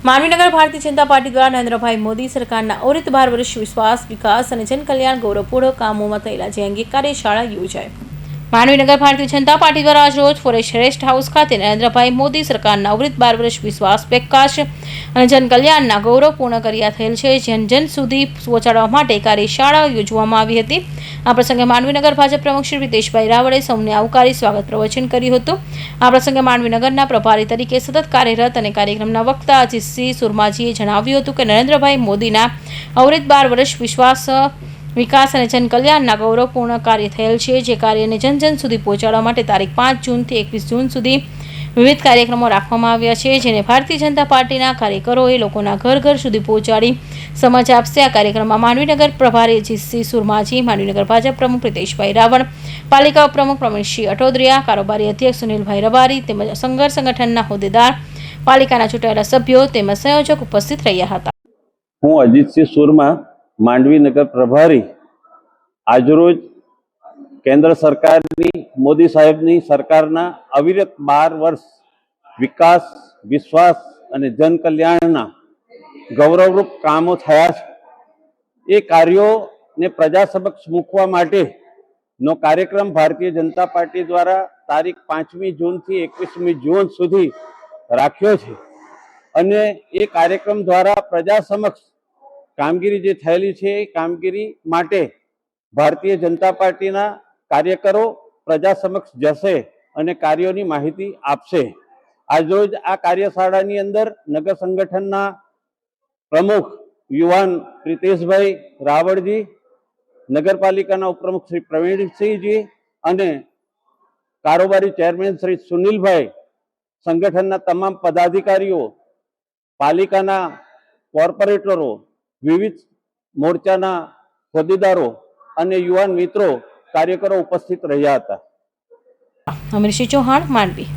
मानवीनगर Bharatiya Janata party द्वारा नरेन्द्रभाई मोदी सरकारना अविरत 12 वर्ष विश्वास विकास और जनकल्याण गौरवपूर्ण कामों में थयेला जे अंगे कार्यशाला योजाई। मानवीनगर भारतीय जनता पार्टी द्वारा आज रोज फॉरेस्ट रेस्ट हाउस खाते नरेन्द्रभाई मोदी सरकारना अविरत 12 वर्ष विश्वास विकास और जनकल्याणना गौरवपूर्ण कार्य थयेल छे जन जन सुधी पहोंचाडवा माटे कार्यशाला योजवामां आवी हती। आ प्रसंगे मानवीनगर भाजप प्रमुख श्री रितेशभाई रावळे सौने आवकारी स्वागत प्रवचन कर्युं हतुं। आ प्रसंगे मानवीनगरना प्रभारी तरीके सतत कार्यरत और कार्यक्रमना वक्ता अजीतसिंह सुरमाजीए जणाव्युं हतुं के नरेन्द्रभाई मोदीना अविरत 12 वर्ष विश्वास विकास और जनकल्याणना गौरवपूर्ण कार्य थयेल छे जे कार्यने जन जन सुधी पहोंचाडवा माटे तारीख 5 जून थी 21 जून सुधी विविध कार्यक्रमों राखवामां आव्या छे जेने भारतीय जनता पार्टीना कार्यकरोए लोकोना घर घर सुधी पहोंचाडी समज आपशे। आ कार्यक्रममां मानवीनगर प्रभारी अजीतसिंह सुरमाजी, मानवीनगर भाजप प्रमुख रितेशभाई रावळ, पालिका उपप्रमुख प्रवीणसिंह अटोदरिया, कारोबारी अध्यक्ष सुनीलभाई रबारी તેમજ સંઘર્ષ સંગઠનના હોદ્દેદાર, પાલિકાના ચૂંટાયેલા સભ્યો તેમજ સંયોજક ઉપસ્થિત રહ્યા હતા। હું અજીતસિંહ સુરમા, માંડવીનગર પ્રભારી, આજરોજ केंद्र सरकारनी मोदी साहेबनी सरकारना अविरत 12 वर्ष विकास विश्वास और जनकल्याणना गौरवरूप कामों थया छे। ए कार्यों ने प्रजा समक्ष मूकवा माटे नो कार्यक्रम भारतीय जनता पार्टी द्वारा तारीख 5मी जून थी 21मी जून सुधी राख्यो छे अने ए कार्यक्रम द्वारा प्रजा समक्ष कामगीरी जे थयेली छे ए कामगीरी माटे भारतीय जनता पार्टीना कार्यकरो प्रजा समक्ष जशे अने कार्योनी माहिती आपशे। आज रोज आ कार्यशाळानी अंदर नगर संगठनना प्रमुख युवान रितेशभाई रावळजी, नगरपालिकाना उपप्रमुख श्री प्रवीणसिंहजी अने कारोबारी चेरमेन श्री सुनीलभाई, संगठनना तमाम पदाधिकारीओ, पालिकाना कोर्पोरेटरो, विविध मोर्चाना होद्देदारो अने युवान मित्रों कार्यकरो उपस्थित रह्या हता। अमरीश चौहान, मांडवी।